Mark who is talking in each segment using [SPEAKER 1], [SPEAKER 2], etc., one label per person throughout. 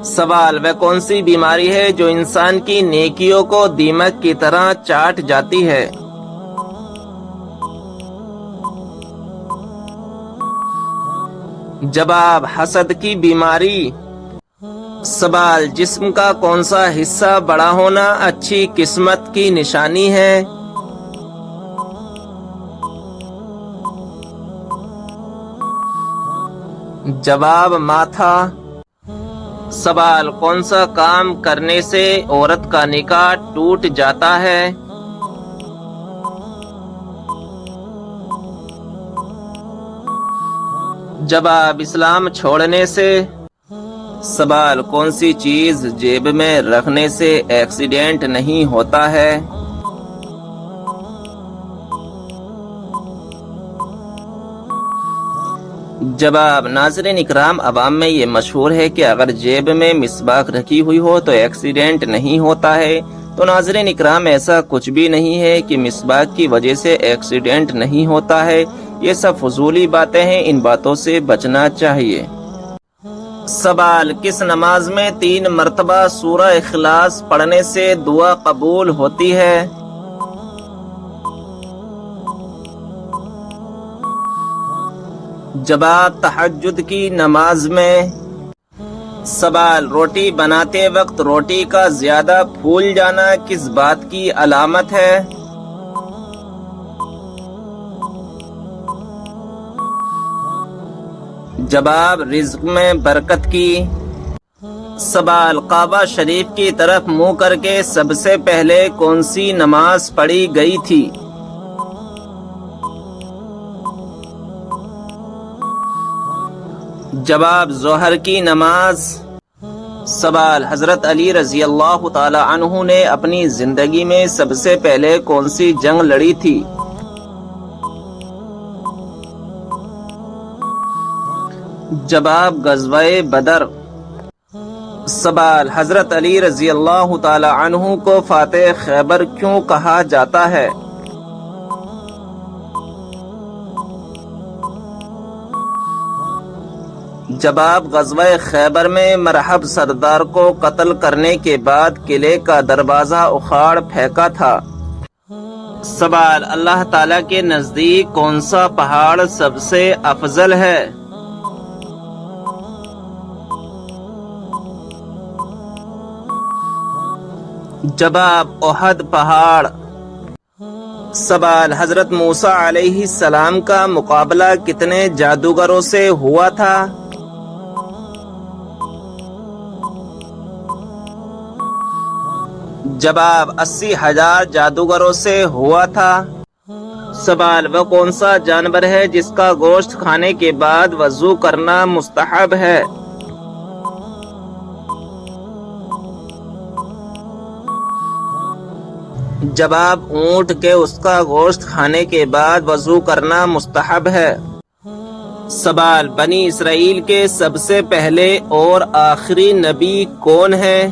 [SPEAKER 1] سوال: وہ کون سی بیماری ہے جو انسان کی نیکیوں کو دیمک کی طرح چاٹ جاتی ہے؟ جواب: حسد کی بیماری۔ سوال: جسم کا کون سا حصہ بڑا ہونا اچھی قسمت کی نشانی ہے؟ جواب: ماتھا۔ سوال: کون سا کام کرنے سے عورت کا نکاح ٹوٹ جاتا ہے؟ جواب: اسلام چھوڑنے سے۔ سوال: کون سی چیز جیب میں رکھنے سے ایکسیڈنٹ نہیں ہوتا ہے؟ جواب: ناظرین اکرام، عوام میں یہ مشہور ہے کہ اگر جیب میں مسواک رکھی ہوئی ہو تو ایکسیڈنٹ نہیں ہوتا ہے۔ تو ناظرین اکرام، ایسا کچھ بھی نہیں ہے کہ مسواک کی وجہ سے ایکسیڈنٹ نہیں ہوتا ہے۔ یہ سب فضولی باتیں ہیں، ان باتوں سے بچنا چاہیے۔ سوال: کس نماز میں 3 مرتبہ سورہ اخلاص پڑھنے سے دعا قبول ہوتی ہے؟ جواب: تہجد کی نماز میں۔ سوال: روٹی بناتے وقت روٹی کا زیادہ پھول جانا کس بات کی علامت ہے؟ جواب: رزق میں برکت کی۔ سوال: کعبہ شریف کی طرف منہ کر کے سب سے پہلے کون سی نماز پڑھی گئی تھی؟ جواب: ظہر کی نماز۔ سوال: حضرت علی رضی اللہ تعالی عنہ نے اپنی زندگی میں سب سے پہلے کون سی جنگ لڑی تھی؟ جواب: غزوہ بدر۔ سوال: حضرت علی رضی اللہ تعالی عنہ کو فاتح خیبر کیوں کہا جاتا ہے؟ جواب: غزوہ خیبر میں مرحب سردار کو قتل کرنے کے بعد قلعے کا دروازہ اکھاڑ پھینکا تھا۔ سوال: اللہ تعالیٰ کے نزدیک کون سا پہاڑ سب سے افضل ہے؟ جواب: احد پہاڑ۔ سوال: حضرت موسیٰ علیہ السلام کا مقابلہ کتنے جادوگروں سے ہوا تھا؟ جواب: 80,000 جادوگروں سے ہوا تھا۔ سوال: وہ کون سا جانور ہے جس کا گوشت کھانے کے بعد وضو کرنا مستحب ہے؟ جواب: اونٹ کے اس کا گوشت کھانے کے بعد وضو کرنا مستحب ہے۔ سوال: بنی اسرائیل کے سب سے پہلے اور آخری نبی کون ہیں؟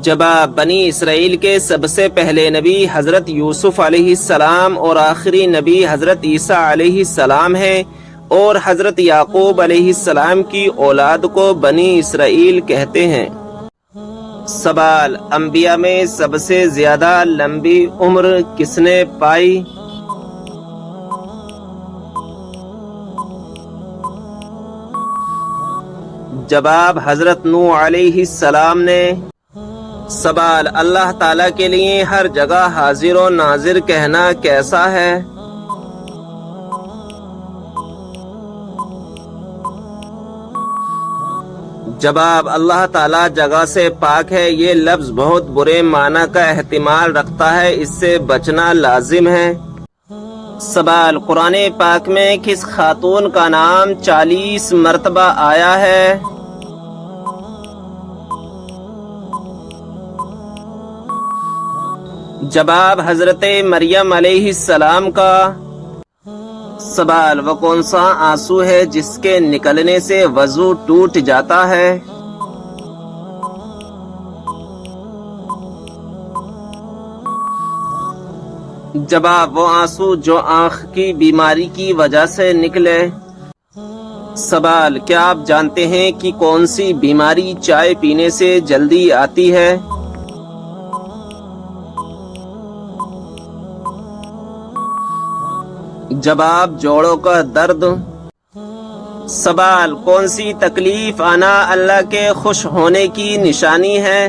[SPEAKER 1] جواب: بنی اسرائیل کے سب سے پہلے نبی حضرت یوسف علیہ السلام اور آخری نبی حضرت عیسیٰ علیہ السلام ہیں، اور حضرت یعقوب علیہ السلام کی اولاد کو بنی اسرائیل کہتے ہیں۔ سوال: انبیاء میں سب سے زیادہ لمبی عمر کس نے پائی؟ جواب: حضرت نوح علیہ السلام نے۔ سوال: اللہ تعالیٰ کے لیے ہر جگہ حاضر و ناظر کہنا کیسا ہے؟ جواب: اللہ تعالیٰ جگہ سے پاک ہے، یہ لفظ بہت برے معنی کا احتمال رکھتا ہے، اس سے بچنا لازم ہے۔ سوال: قرآن پاک میں کس خاتون کا نام 40 مرتبہ آیا ہے؟ جواب: حضرت مریم علیہ السلام کا۔ سوال: وہ کون سا آنسو ہے جس کے نکلنے سے وضو ٹوٹ جاتا ہے؟ جواب: وہ آنسو جو آنکھ کی بیماری کی وجہ سے نکلے۔ سوال: کیا آپ جانتے ہیں کہ کون سی بیماری چائے پینے سے جلدی آتی ہے؟ جواب: جوڑوں کا درد۔ سوال: کون سی تکلیف آنا اللہ کے خوش ہونے کی نشانی ہے؟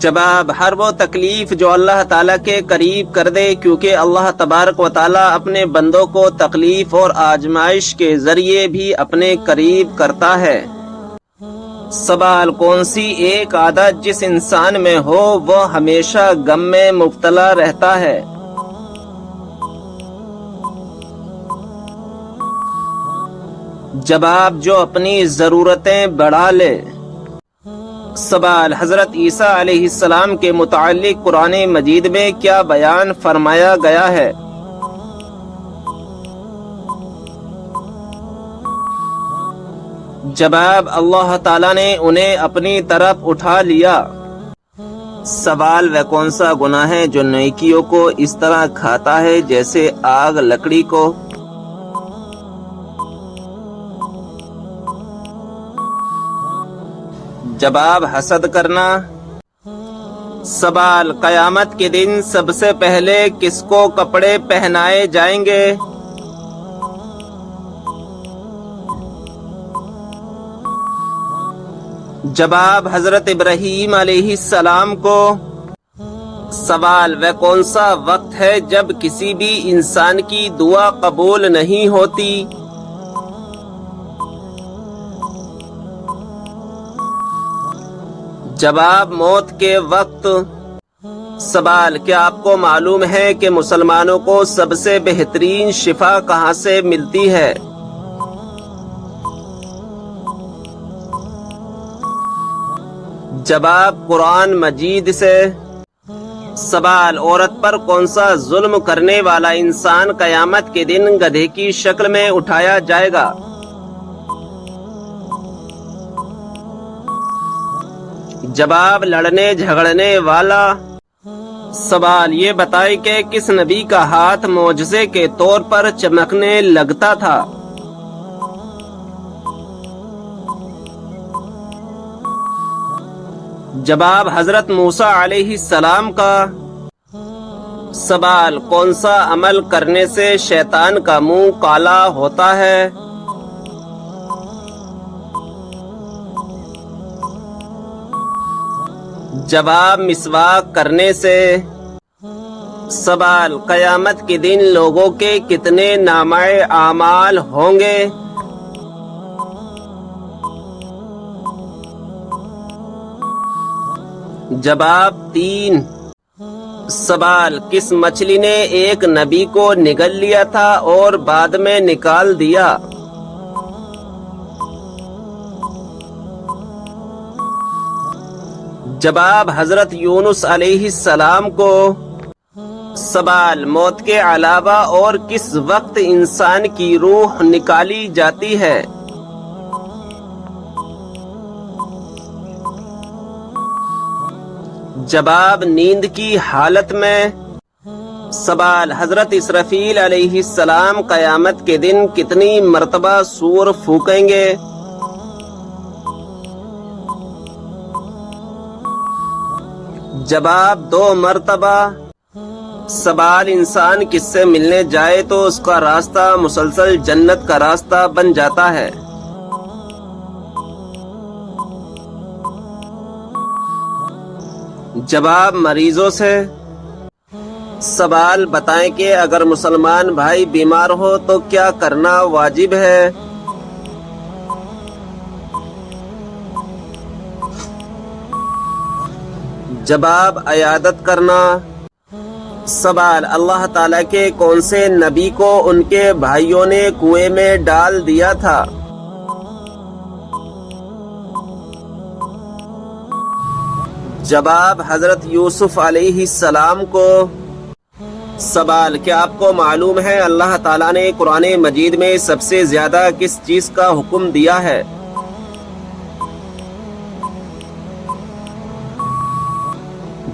[SPEAKER 1] جواب: ہر وہ تکلیف جو اللہ تعالیٰ کے قریب کر دے، کیونکہ اللہ تبارک و تعالیٰ اپنے بندوں کو تکلیف اور آزمائش کے ذریعے بھی اپنے قریب کرتا ہے۔ سوال: کون سی ایک عادت جس انسان میں ہو وہ ہمیشہ غم میں مبتلا رہتا ہے؟ جواب: جو اپنی ضرورتیں بڑھا لے۔ سوال: حضرت عیسیٰ علیہ السلام کے متعلق قرآن مجید میں کیا بیان فرمایا گیا ہے؟ جواب: اللہ تعالیٰ نے انہیں اپنی طرف اٹھا لیا۔ سوال: وہ کون سا گناہ ہے جو نیکیوں کو اس طرح کھاتا ہے جیسے آگ لکڑی کو؟ جواب: حسد کرنا۔ سوال: قیامت کے دن سب سے پہلے کس کو کپڑے پہنائے جائیں گے؟ جواب: حضرت ابراہیم علیہ السلام کو۔ سوال: وہ کون سا وقت ہے جب کسی بھی انسان کی دعا قبول نہیں ہوتی؟ جواب: موت کے وقت۔ سوال: کیا آپ کو معلوم ہے کہ مسلمانوں کو سب سے بہترین شفا کہاں سے ملتی ہے؟ جواب: قرآن مجید سے۔ سوال: عورت پر کون سا ظلم کرنے والا انسان قیامت کے دن گدھے کی شکل میں اٹھایا جائے گا؟ جواب: لڑنے جھگڑنے والا۔ سوال: یہ بتائیں کہ کس نبی کا ہاتھ معجزے کے طور پر چمکنے لگتا تھا؟ جواب: حضرت موسیٰ علیہ السلام کا۔ سوال: کون سا عمل کرنے سے شیطان کا منہ کالا ہوتا ہے؟ جواب: مسواک کرنے سے۔ سوال: قیامت کے دن لوگوں کے کتنے نامہ اعمال ہوں گے؟ جواب: 3۔ سوال: کس مچھلی نے ایک نبی کو نگل لیا تھا اور بعد میں نکال دیا؟ جواب: حضرت یونس علیہ السلام کو۔ سوال: موت کے علاوہ اور کس وقت انسان کی روح نکالی جاتی ہے؟ جواب: نیند کی حالت میں۔ سوال: حضرت اسرافیل علیہ السلام قیامت کے دن کتنی مرتبہ سور پھونکیں گے؟ جواب: 2 مرتبہ۔ سوال: انسان کس سے ملنے جائے تو اس کا راستہ مسلسل جنت کا راستہ بن جاتا ہے؟ جواب: مریضوں سے۔ سوال: بتائیں کہ اگر مسلمان بھائی بیمار ہو تو کیا کرنا واجب ہے؟ جواب: عیادت کرنا۔ سوال: اللہ تعالیٰ کے کون سے نبی کو ان کے بھائیوں نے کنویں میں ڈال دیا تھا؟ جواب: حضرت یوسف علیہ السلام کو۔ سوال: کیا آپ کو معلوم ہے اللہ تعالیٰ نے قرآن مجید میں سب سے زیادہ کس چیز کا حکم دیا ہے؟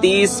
[SPEAKER 1] 30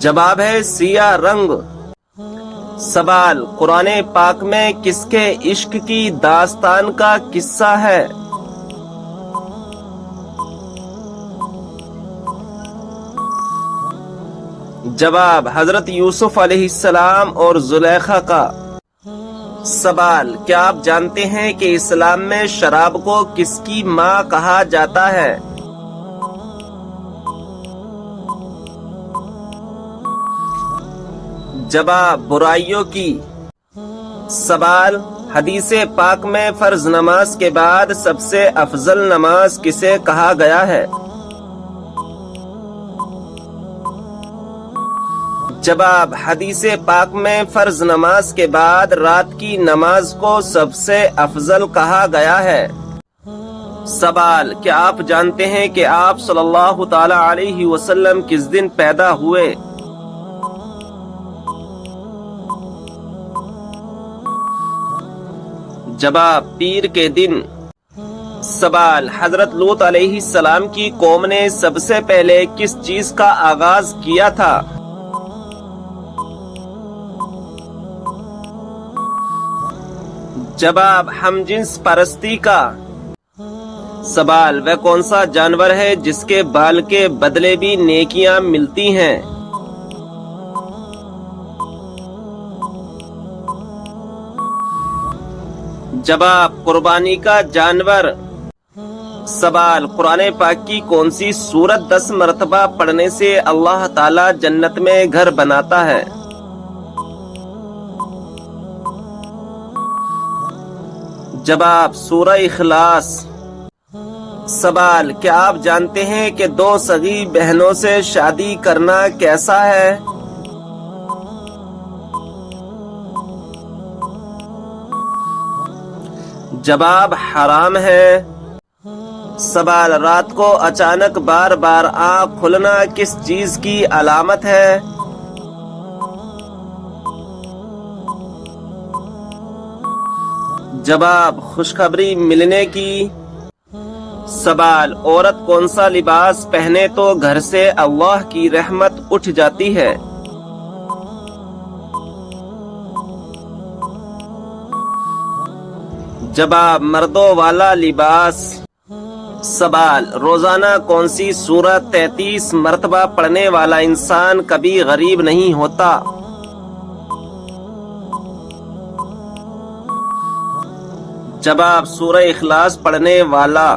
[SPEAKER 1] جواب ہے سیاہ رنگ۔ سوال، قرآن پاک میں کس کے عشق کی داستان کا قصہ ہے؟ جواب، حضرت یوسف علیہ السلام اور زلیخا کا۔ سوال، کیا آپ جانتے ہیں کہ اسلام میں شراب کو کس کی ماں کہا جاتا ہے؟ جواب، برائیوں کی۔ سوال، حدیث پاک میں فرض نماز کے بعد سب سے افضل نماز کسے کہا گیا ہے؟ جواب، حدیث پاک میں فرض نماز کے بعد رات کی نماز کو سب سے افضل کہا گیا ہے۔ سوال، کیا آپ جانتے ہیں کہ آپ صلی اللہ تعالی علیہ وسلم کس دن پیدا ہوئے؟ جواب، پیر کے دن۔ سوال، حضرت لوط علیہ السلام کی قوم نے سب سے پہلے کس چیز کا آغاز کیا تھا؟ جواب، ہم جنس پرستی کا۔ سوال، وہ کون سا جانور ہے جس کے بال کے بدلے بھی نیکیاں ملتی ہیں؟ جواب، قربانی کا جانور۔ سوال، قرآن پاک کی کون سی سورت 10 مرتبہ پڑھنے سے اللہ تعالی جنت میں گھر بناتا ہے؟ جواب، سورہ اخلاص۔ سوال، کیا آپ جانتے ہیں کہ 2 سگی بہنوں سے شادی کرنا کیسا ہے؟ جواب، حرام ہے۔ سوال، رات کو اچانک بار بار آنکھ کھلنا کس چیز کی علامت ہے؟ جواب، خوشخبری ملنے کی۔ سوال، عورت کون سا لباس پہنے تو گھر سے اللہ کی رحمت اٹھ جاتی ہے؟ جواب، مردوں والا لباس۔ سوال، روزانہ کون سی سورت 33 مرتبہ پڑھنے والا انسان کبھی غریب نہیں ہوتا؟ جواب، سورہ اخلاص پڑھنے والا۔